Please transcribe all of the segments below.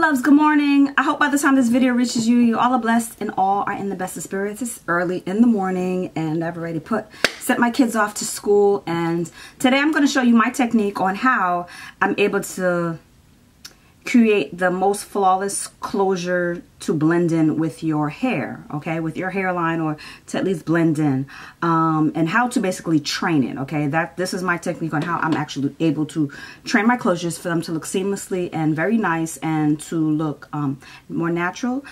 loves, good morning. I hope by the time this video reaches you, you all are blessed and all are in the best of spirits. It's early in the morning and I've already sent my kids off to school, and today I'm going to show you my technique on how I'm able to create the most flawless closure to blend in with your hair, okay, with your hairline, or to at least blend in, and how to basically train it, okay. This is my technique on how I'm actually able to train my closures for them to look seamlessly and very nice and to look more natural.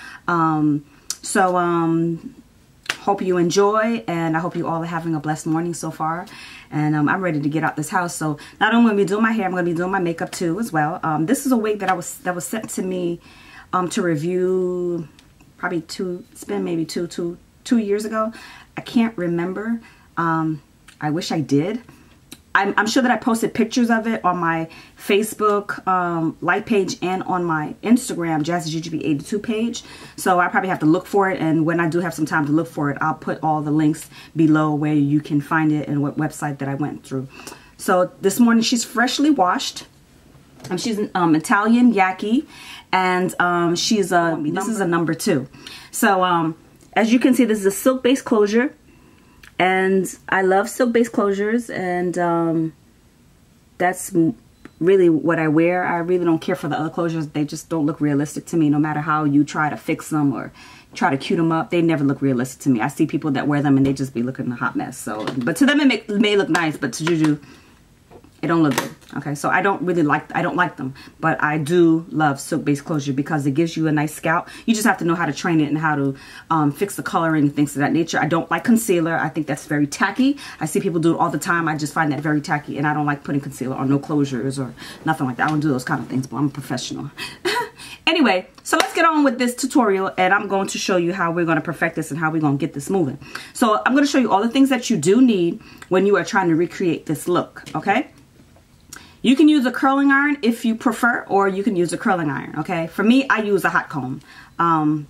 Hope you enjoy, and I hope you all are having a blessed morning so far. And I'm ready to get out this house. So not only will I be doing my hair, I'm going to be doing my makeup too as well. This is a wig that was sent to me to review probably it's been maybe two years ago. I can't remember. I wish I did. I'm sure that I posted pictures of it on my Facebook like page and on my Instagram JazzyGGB82 page. So I probably have to look for it, and when I do have some time to look for it, I'll put all the links below where you can find it and what website that I went through. So this morning she's freshly washed. She's an Italian Yaki, and this is a number 2. So as you can see, this is a Silk Base Closure. And I love Silk Base Closures, and that's really what I wear. I really don't care for the other closures. They just don't look realistic to me. No matter how you try to fix them or try to cute them up, they never look realistic to me. I see people that wear them and they just be looking a hot mess. So, but to them it may look nice, but to Juju, it don't look good. Okay, so I don't like them, but I do love Silk Base Closure because it gives you a nice scalp. You just have to know how to train it and how to fix the coloring and things of that nature. I don't like concealer. I think that's very tacky. I see people do it all the time. I just find that very tacky, and I don't like putting concealer on no closures or nothing like that. I don't do those kind of things, but I'm a professional. Anyway, so let's get on with this tutorial, and I'm going to show you how we're going to perfect this and how we're going to get this moving. So I'm going to show you all the things that you do need when you are trying to recreate this look, okay? You can use a curling iron if you prefer, or you can use a curling iron, okay? For me, I use a hot comb.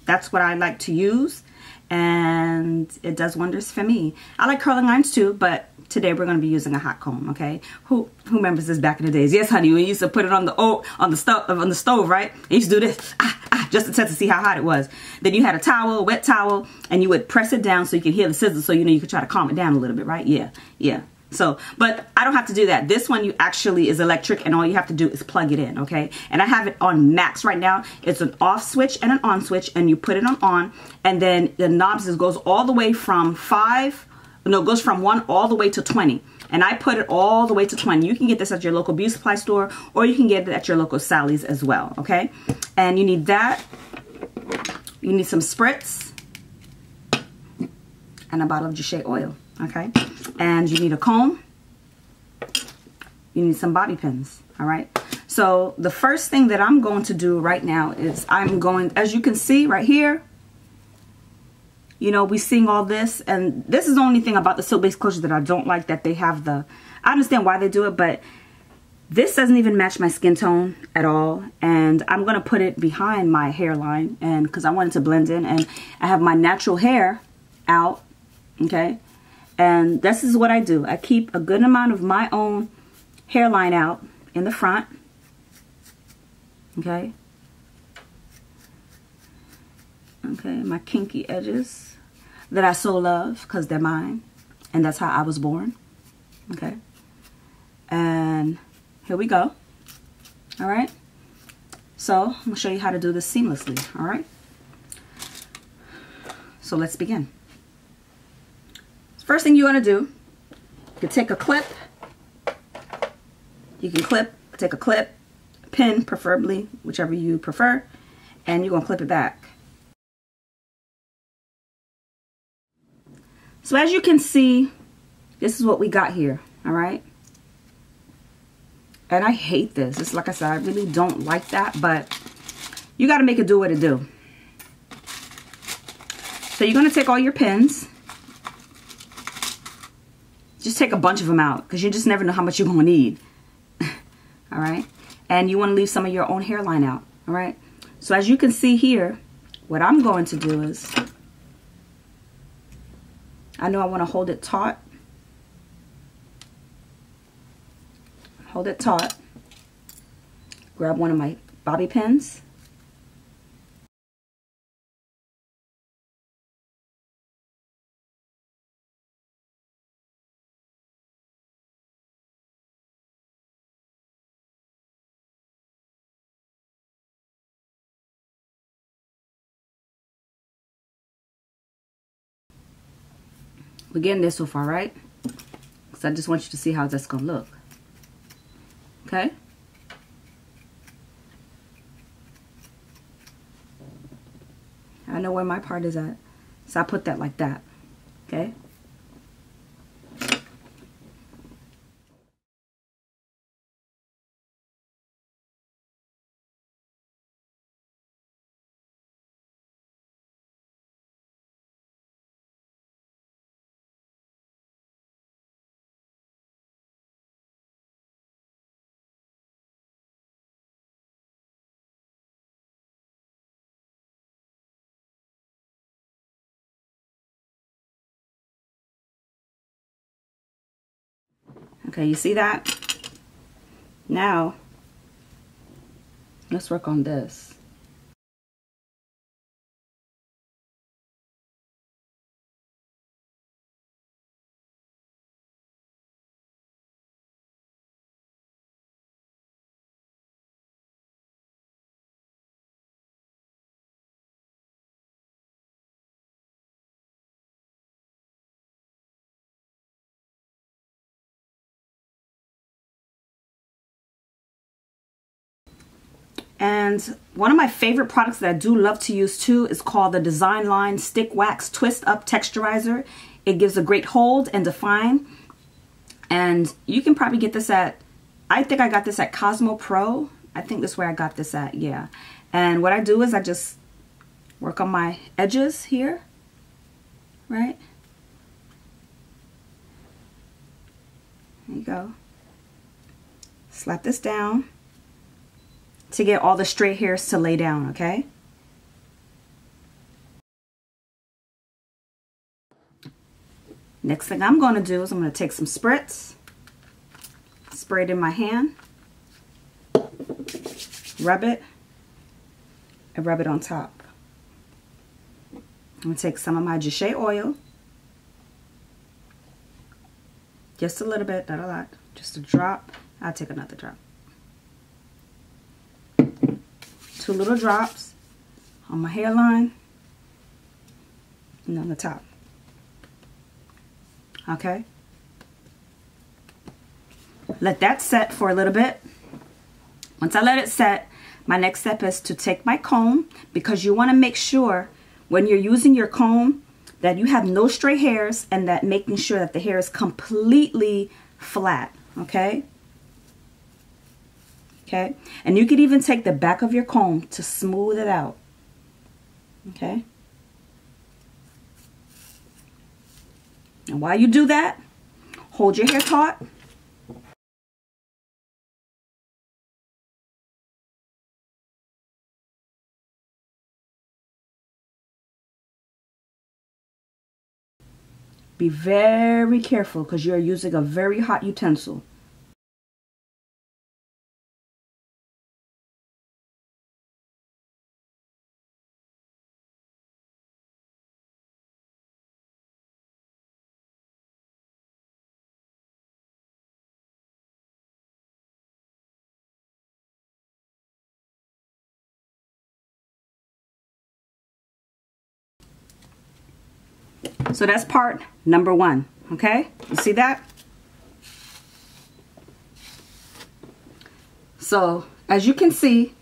That's what I like to use, and it does wonders for me. I like curling irons too, but today we're going to be using a hot comb, okay? Who remembers this back in the days? Yes, honey, we used to put it on the stove, right? I used to do this, just to test to see how hot it was. Then you had a towel, a wet towel, and you would press it down so you could hear the sizzle, so you know you could try to calm it down a little bit, right? Yeah. So, but I don't have to do that. This one is electric, and all you have to do is plug it in, okay? And I have it on max right now. It's an off switch and an on switch, and you put it on, and then the knobs goes all the way from 1 all the way to 20. And I put it all the way to 20. You can get this at your local beauty supply store, or you can get it at your local Sally's as well, okay? And you need that. You need some spritz and a bottle of Jachet oil, okay? And you need a comb. You need some bobby pins, all right? So the first thing that I'm going to do right now is as you can see right here, you know, we seeing all this, and this is the only thing about the Silk Base Closure that I don't like, that they have I understand why they do it, but this doesn't even match my skin tone at all, and I'm going to put it behind my hairline, and because I want it to blend in, and I have my natural hair out, okay? And this is what I do. I keep a good amount of my own hairline out in the front, okay? Okay, my kinky edges that I so love because they're mine, and that's how I was born, okay? And here we go, all right? So I'm gonna show you how to do this seamlessly, all right? So let's begin. First thing you want to do, you take a clip. You can take a clip, pin preferably, whichever you prefer, and you're going to clip it back. So as you can see, this is what we got here, all right? And I hate this. It's like I said, I really don't like that, but you got to make it do what it do. So you're going to take all your pins. Just take a bunch of them out, because you just never know how much you're going to need. All right? And you want to leave some of your own hairline out. All right? So as you can see here, what I'm going to do is, I know I want to hold it taut. Hold it taut. Grab one of my bobby pins. We're getting there so far, right? So I just want you to see how that's gonna look. Okay? I know where my part is at. So I put that like that. Okay? Okay, you see that? Now, let's work on this. And one of my favorite products that I do love to use too is called the Design Line Stick Wax Twist Up Texturizer. It gives a great hold and define. And you can probably get this at, I think I got this at Cosmo Pro. I think that's where I got this at, yeah. And what I do is I just work on my edges here, right? There you go. Slap this down to get all the straight hairs to lay down, okay? Next thing I'm going to do is I'm going to take some spritz, spray it in my hand, rub it, and rub it on top. I'm going to take some of my Jachet oil, just a little bit, not a lot, just a drop. I'll take another drop. 2 little drops on my hairline and on the top. Okay? Let that set for a little bit. Once I let it set, my next step is to take my comb, because you want to make sure when you're using your comb that you have no stray hairs, and that making sure that the hair is completely flat. Okay? Okay, and you could even take the back of your comb to smooth it out. Okay, and while you do that, hold your hair taut. Be very careful because you're using a very hot utensil. So that's part number 1, okay? You see that? So, as you can see,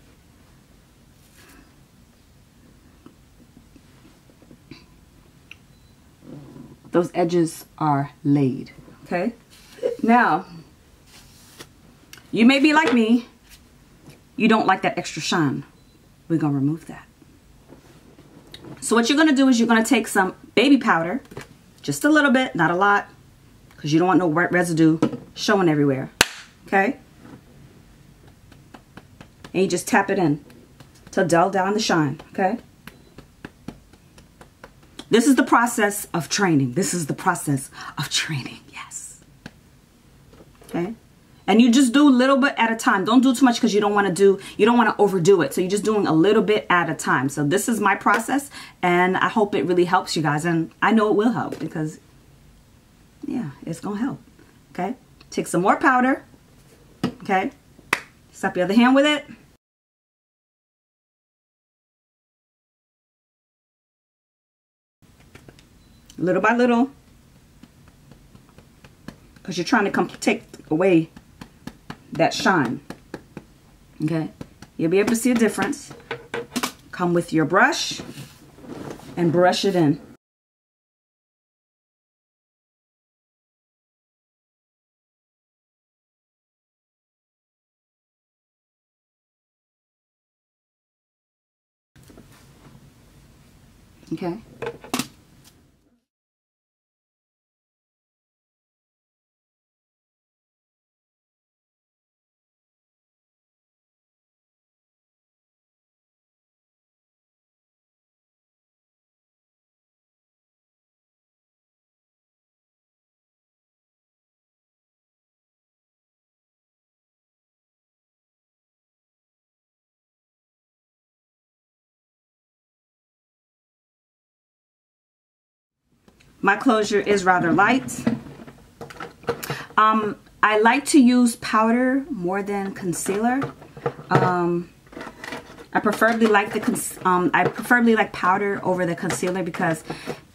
those edges are laid, okay? Now, you may be like me, you don't like that extra shine. We're gonna remove that. So what you're gonna do is you're gonna take some baby powder, just a little bit, not a lot, because you don't want no wet residue showing everywhere, okay? And you just tap it in to dull down the shine, okay? This is the process of training. This is the process of training, yes. Okay? And you just do a little bit at a time. Don't do too much because you don't want to overdo it. So you're just doing a little bit at a time. So this is my process, and I hope it really helps you guys. And I know it will help because, yeah, it's going to help. Okay? Take some more powder. Okay? Slap your other hand with it. Little by little, because you're trying to take away that shine. Okay, you'll be able to see a difference. Come with your brush and brush it in. Okay. My closure is rather light. I like to use powder more than concealer. I preferably like powder over the concealer, because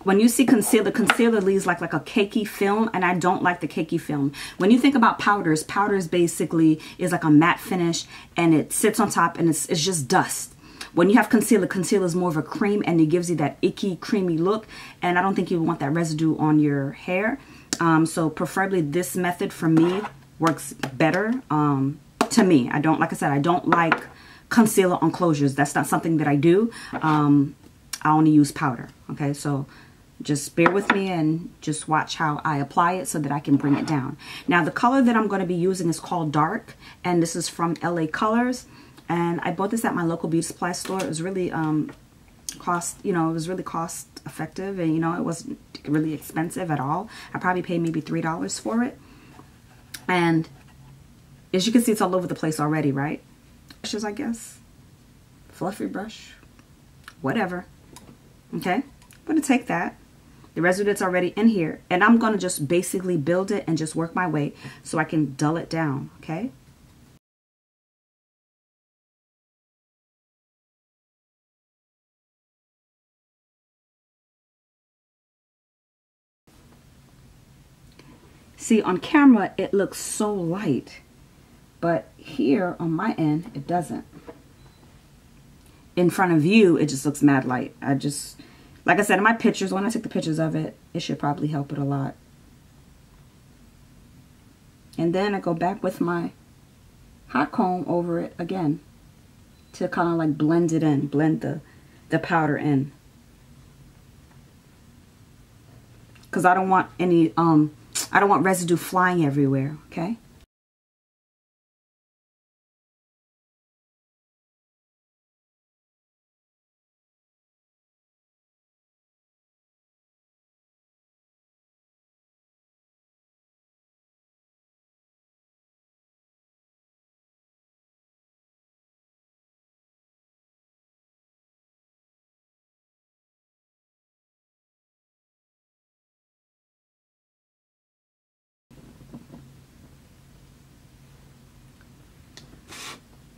when you see concealer leaves like a cakey film, and I don't like the cakey film. When you think about powders basically is like a matte finish, and it sits on top, and it's just dust. When you have concealer is more of a cream, and it gives you that icky, creamy look, and I don't think you want that residue on your hair. So preferably this method for me works better to me. Like I said, I don't like concealer on closures. That's not something that I do. I only use powder. Okay, so just bear with me and just watch how I apply it so that I can bring it down. Now the color that I'm going to be using is called Dark, and this is from LA Colors. And I bought this at my local beauty supply store. It was really cost effective, and it wasn't really expensive at all. I probably paid maybe $3 for it. And as you can see, it's all over the place already, right? Brushes, I guess. Fluffy brush. Whatever. Okay. I'm going to take that, the residue that's already in here, and I'm going to just basically build it and just work my way so I can dull it down. Okay. See, on camera, it looks so light, but here on my end, it doesn't. In front of you, it just looks mad light. Like I said, in my pictures, when I took the pictures of it, it should probably help it a lot. And then I go back with my hot comb over it again to kind of like blend it in, blend the powder in. Because I don't want any, I don't want residue flying everywhere, okay?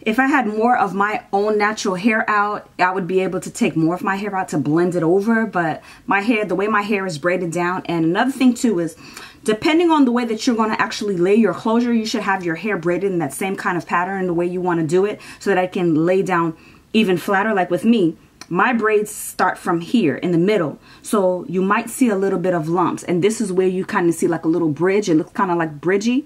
If I had more of my own natural hair out, I would be able to take more of my hair out to blend it over. But my hair, the way my hair is braided down, and another thing too is, depending on the way that you're going to actually lay your closure, you should have your hair braided in that same kind of pattern, the way you want to do it, so that I can lay down even flatter. Like with me, my braids start from here in the middle, so you might see a little bit of lumps, and this is where you kind of see like a little bridge. It looks kind of like bridgy.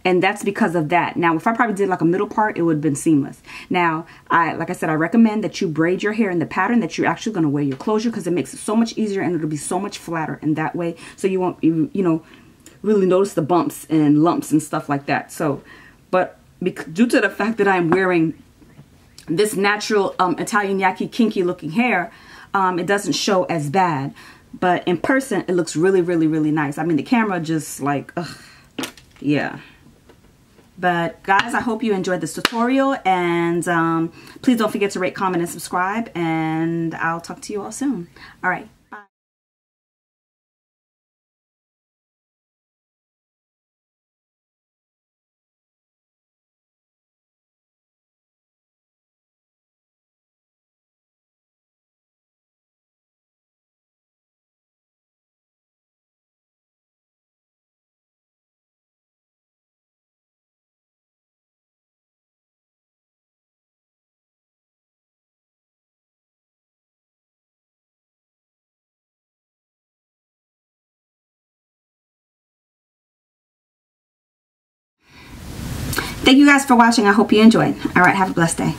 And that's because of that. Now, if I probably did like a middle part, it would have been seamless. Now, like I said, I recommend that you braid your hair in the pattern that you're actually going to wear your closure, because it makes it so much easier, and it'll be so much flatter in that way. So you won't, really notice the bumps and lumps and stuff like that. So, but due to the fact that I'm wearing this natural Italian yaki kinky looking hair, it doesn't show as bad. But in person, it looks really, really, really nice. I mean, the camera just like, ugh, yeah. But guys, I hope you enjoyed this tutorial, and please don't forget to rate, comment, and subscribe, and I'll talk to you all soon. All right. Thank you guys for watching. I hope you enjoyed. All right, have a blessed day.